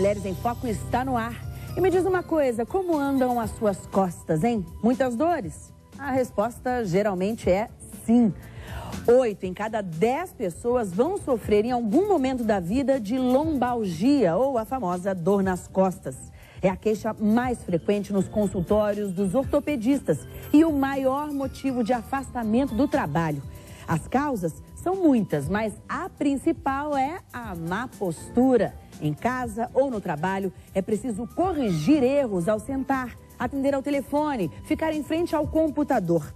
Mulheres em Foco está no ar. E me diz uma coisa, como andam as suas costas, hein? Muitas dores? A resposta geralmente é sim. 8 em cada 10 pessoas vão sofrer em algum momento da vida de lombalgia, ou a famosa dor nas costas. É a queixa mais frequente nos consultórios dos ortopedistas e o maior motivo de afastamento do trabalho. As causas são muitas, mas a principal é a má postura. Em casa ou no trabalho, é preciso corrigir erros ao sentar, atender ao telefone, ficar em frente ao computador.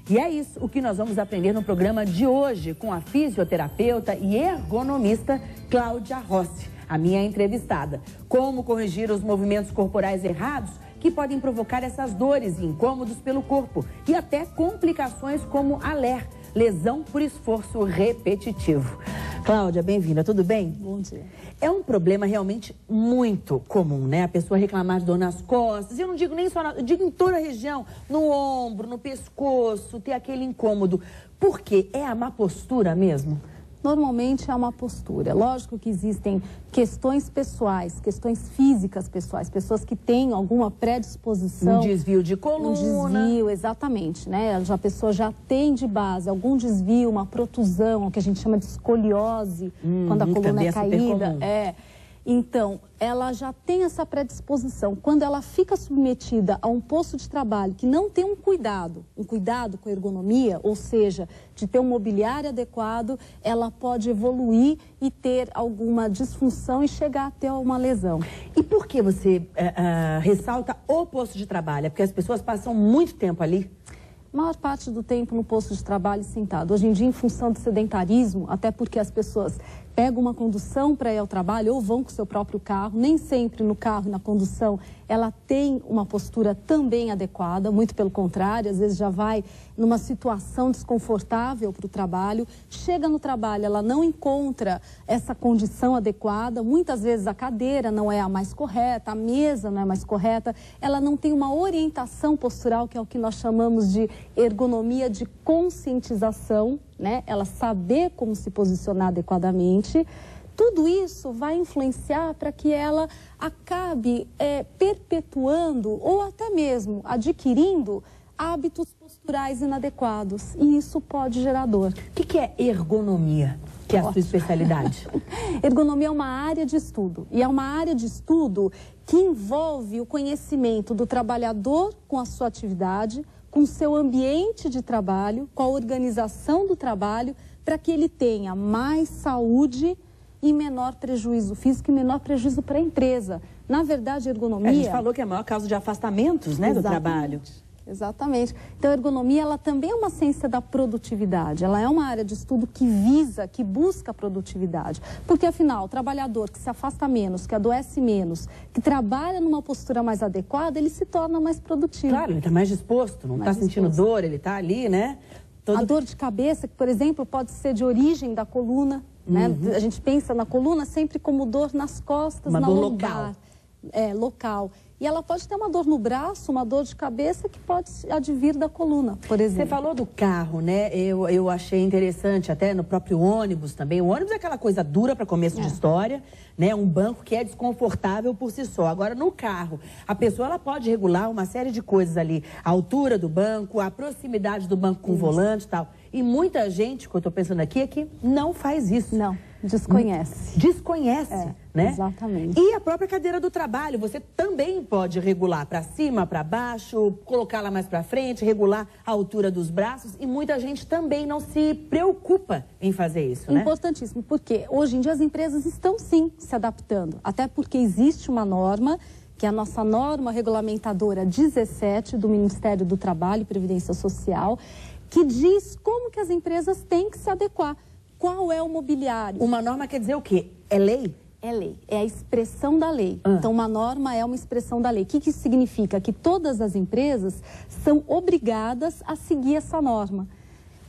E é isso o que nós vamos aprender no programa de hoje com a fisioterapeuta e ergonomista Cláudia Rossi, a minha entrevistada. Como corrigir os movimentos corporais errados que podem provocar essas dores e incômodos pelo corpo e até complicações como a LER, lesão por esforço repetitivo. Cláudia, bem-vinda, tudo bem? Bom dia. É um problema realmente muito comum, né? A pessoa reclamar de dor nas costas, eu não digo nem só, eu digo em toda a região, no ombro, no pescoço, ter aquele incômodo. Por quê? É a má postura mesmo? Normalmente é uma postura. Lógico que existem questões pessoais, questões físicas pessoais, pessoas que têm alguma predisposição. Um desvio de coluna. Um desvio, exatamente, né? A pessoa já tem de base algum desvio, uma protusão, o que a gente chama de escoliose, quando a coluna é caída. Então, ela já tem essa predisposição. Quando ela fica submetida a um posto de trabalho que não tem um cuidado com a ergonomia, ou seja, de ter um mobiliário adequado, ela pode evoluir e ter alguma disfunção e chegar até uma lesão. E por que você ressalta o posto de trabalho? É porque as pessoas passam muito tempo ali? Maior parte do tempo no posto de trabalho sentado. Hoje em dia, em função do sedentarismo, até porque as pessoas pegam uma condução para ir ao trabalho ou vão com o seu próprio carro, nem sempre no carro e na condução ela tem uma postura também adequada, muito pelo contrário, às vezes já vai numa situação desconfortável para o trabalho, chega no trabalho, ela não encontra essa condição adequada, muitas vezes a cadeira não é a mais correta, a mesa não é a mais correta, ela não tem uma orientação postural, que é o que nós chamamos de ergonomia de conscientização, né? Ela saber como se posicionar adequadamente. Tudo isso vai influenciar para que ela acabe perpetuando ou até mesmo adquirindo hábitos posturais inadequados. E isso pode gerar dor. O que é ergonomia, que é a sua especialidade? Ergonomia é uma área de estudo. E é uma área de estudo que envolve o conhecimento do trabalhador com a sua atividade, com o seu ambiente de trabalho, com a organização do trabalho, para que ele tenha mais saúde e menor prejuízo físico e menor prejuízo para a empresa. Na verdade, a ergonomia... A gente falou que é a maior causa de afastamentos, né, do trabalho. Exatamente. Então, a ergonomia, ela também é uma ciência da produtividade. Ela é uma área de estudo que visa, que busca a produtividade. Porque, afinal, o trabalhador que se afasta menos, que adoece menos, que trabalha numa postura mais adequada, ele se torna mais produtivo. Claro, ele está mais disposto, não está sentindo dor, ele está ali, né? A dor de cabeça, que, por exemplo, pode ser de origem da coluna, né? A gente pensa na coluna sempre como dor nas costas, na lombar. Local. E ela pode ter uma dor no braço, uma dor de cabeça que pode advir da coluna, por exemplo. Você falou do carro, né? Eu achei interessante, até no próprio ônibus também. O ônibus é aquela coisa dura para começo de história, né? Um banco que é desconfortável por si só. Agora, no carro, a pessoa ela pode regular uma série de coisas ali. A altura do banco, a proximidade do banco com o volante e tal. E muita gente, que eu estou pensando aqui, é que não faz isso. Não, desconhece. Desconhece, né? Exatamente. E a própria cadeira do trabalho, você também pode regular para cima, para baixo, colocá-la mais para frente, regular a altura dos braços. E muita gente também não se preocupa em fazer isso, né? Importantíssimo, porque hoje em dia as empresas estão sim se adaptando. Até porque existe uma norma, que é a nossa norma regulamentadora 17 do Ministério do Trabalho e Previdência Social, que diz como que as empresas têm que se adequar. Qual é o mobiliário? Uma norma quer dizer o quê? É lei? É lei, é a expressão da lei. Então, uma norma é uma expressão da lei. O que isso significa? Que todas as empresas são obrigadas a seguir essa norma.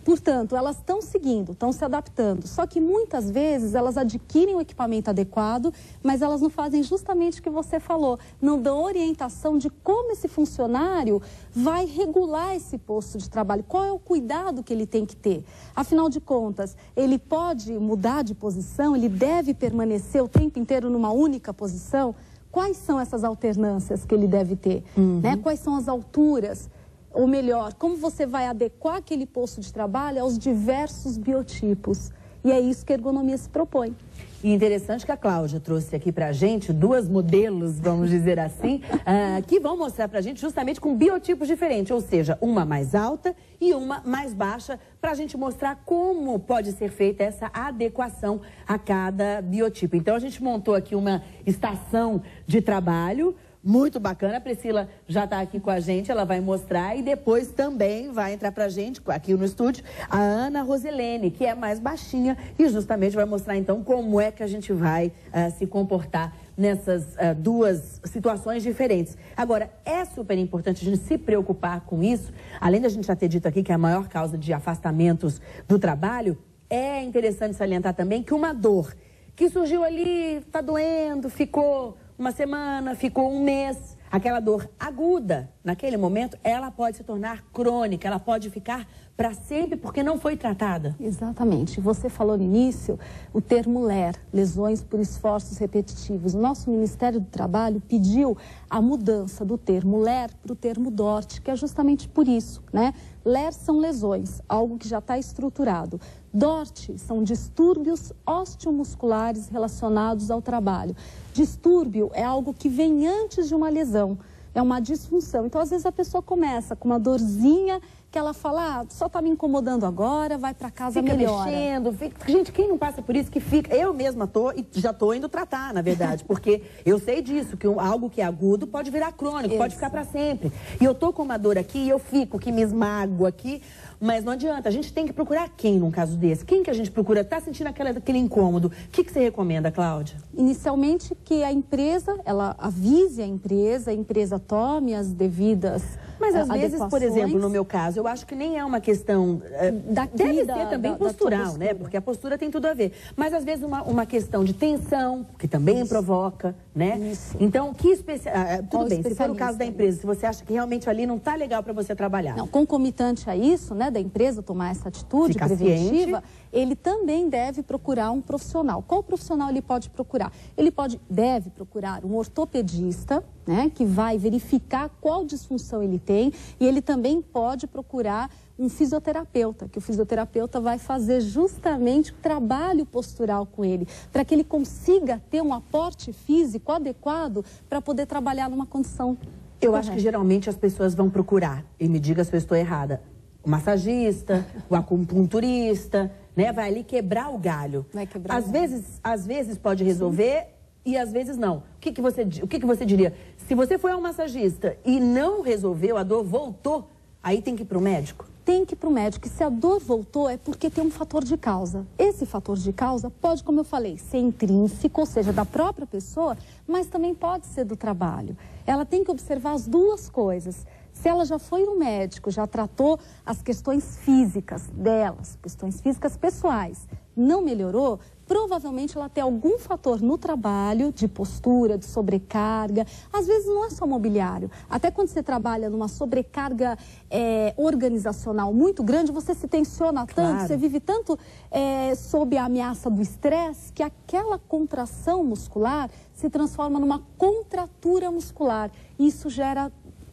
Portanto, elas estão seguindo, estão se adaptando. Só que muitas vezes elas adquirem o equipamento adequado, mas elas não fazem justamente o que você falou. Não dão orientação de como esse funcionário vai regular esse posto de trabalho. Qual é o cuidado que ele tem que ter? Afinal de contas, ele pode mudar de posição, ele deve permanecer o tempo inteiro numa única posição? Quais são essas alternâncias que ele deve ter? Né? Quais são as alturas? Ou melhor, como você vai adequar aquele posto de trabalho aos diversos biotipos? E é isso que a ergonomia se propõe. E interessante que a Cláudia trouxe aqui pra gente duas modelos, vamos dizer assim, que vão mostrar pra gente justamente com biotipos diferentes, ou seja, uma mais alta e uma mais baixa, pra gente mostrar como pode ser feita essa adequação a cada biotipo. Então a gente montou aqui uma estação de trabalho muito bacana. A Priscila já está aqui com a gente, ela vai mostrar e depois também vai entrar pra gente, aqui no estúdio, a Ana Roselene, que é mais baixinha e justamente vai mostrar então como é que a gente vai se comportar nessas duas situações diferentes. Agora, é super importante a gente se preocupar com isso, além da gente já ter dito aqui que é a maior causa de afastamentos do trabalho, é interessante salientar também que uma dor que surgiu ali, está doendo, ficou uma semana, ficou um mês, aquela dor aguda, naquele momento, ela pode se tornar crônica, ela pode ficar para sempre porque não foi tratada. Exatamente. Você falou no início o termo LER, lesões por esforços repetitivos. O nosso Ministério do Trabalho pediu a mudança do termo LER para o termo DORT, que é justamente por isso, né? LER são lesões, algo que já está estruturado. DORT são distúrbios osteomusculares relacionados ao trabalho. Distúrbio é algo que vem antes de uma lesão, é uma disfunção. Então, às vezes, a pessoa começa com uma dorzinha que ela fala, só está me incomodando agora, vai para casa, melhora. Mexendo, gente, quem não passa por isso que fica... Eu mesma tô e já tô indo tratar, na verdade, porque eu sei disso, que algo que é agudo pode virar crônico, pode ficar para sempre. E eu tô com uma dor aqui e eu fico, que me esmago aqui, mas não adianta, a gente tem que procurar quem num caso desse? Quem que a gente procura? Tá sentindo aquele incômodo? O que você recomenda, Cláudia? Inicialmente que a empresa, ela avise a empresa tome as devidas Mas às vezes, por exemplo, no meu caso, eu acho que nem é uma questão... deve ser também postural, né? Porque a postura tem tudo a ver. Mas às vezes uma questão de tensão, que também provoca, né? Isso. Então, tudo bem, se for o caso da empresa, se você acha que realmente ali não tá legal para você trabalhar. Não, concomitante a isso, né, da empresa tomar essa atitude preventiva, ele também deve procurar um profissional. Qual profissional ele pode procurar? Ele deve procurar um ortopedista, né, que vai verificar qual disfunção ele tem, e ele também pode procurar um fisioterapeuta, que o fisioterapeuta vai fazer justamente o trabalho postural com ele, para que ele consiga ter um aporte físico adequado para poder trabalhar numa condição Eu acho que geralmente as pessoas vão procurar, e me diga se eu estou errada, o massagista, o acupunturista, né? Vai ali quebrar o galho. Vai quebrar às vezes pode resolver e às vezes não. O que você diria? Se você foi ao massagista e não resolveu, a dor voltou, aí tem que ir para o médico? Tem que ir para o médico. E se a dor voltou é porque tem um fator de causa. Esse fator de causa pode, como eu falei, ser intrínseco, ou seja, da própria pessoa, mas também pode ser do trabalho. Ela tem que observar as duas coisas. Se ela já foi no médico, já tratou as questões físicas delas, questões físicas pessoais, não melhorou, provavelmente ela tem algum fator no trabalho, de postura, de sobrecarga. Às vezes não é só mobiliário. Até quando você trabalha numa sobrecarga organizacional muito grande, você se tensiona tanto, você vive tanto sob a ameaça do estresse, que aquela contração muscular se transforma numa contratura muscular. Isso gera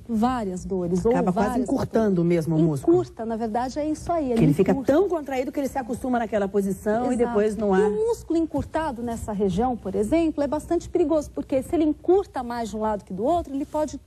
várias dores. Acaba quase encurtando mesmo o músculo. Encurta, na verdade, é isso aí. Que ele fica tão contraído que ele se acostuma naquela posição. Exato. E depois não há... E o músculo encurtado nessa região, por exemplo, é bastante perigoso, porque se ele encurta mais de um lado que do outro, ele pode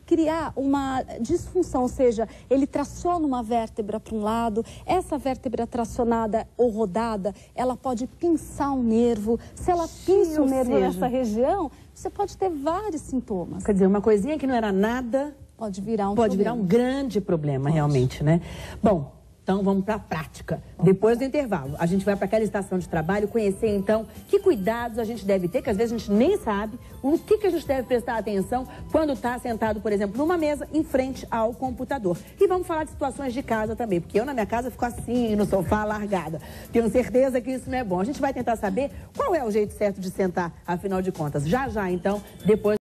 criar uma disfunção, ou seja, ele traciona uma vértebra para um lado, essa vértebra tracionada ou rodada, ela pode pinçar um nervo. Se ela pinça o nervo nessa região, você pode ter vários sintomas. Quer dizer, uma coisinha que não era nada... Pode virar um grande problema, realmente, né? Bom, Então, vamos para a prática. Depois do intervalo, a gente vai para aquela estação de trabalho conhecer, então, que cuidados a gente deve ter, que às vezes a gente nem sabe, o que a gente deve prestar atenção quando está sentado, por exemplo, numa mesa em frente ao computador. E vamos falar de situações de casa também, porque eu na minha casa fico assim, no sofá, largada. Tenho certeza que isso não é bom. A gente vai tentar saber qual é o jeito certo de sentar, afinal de contas. Já, então, depois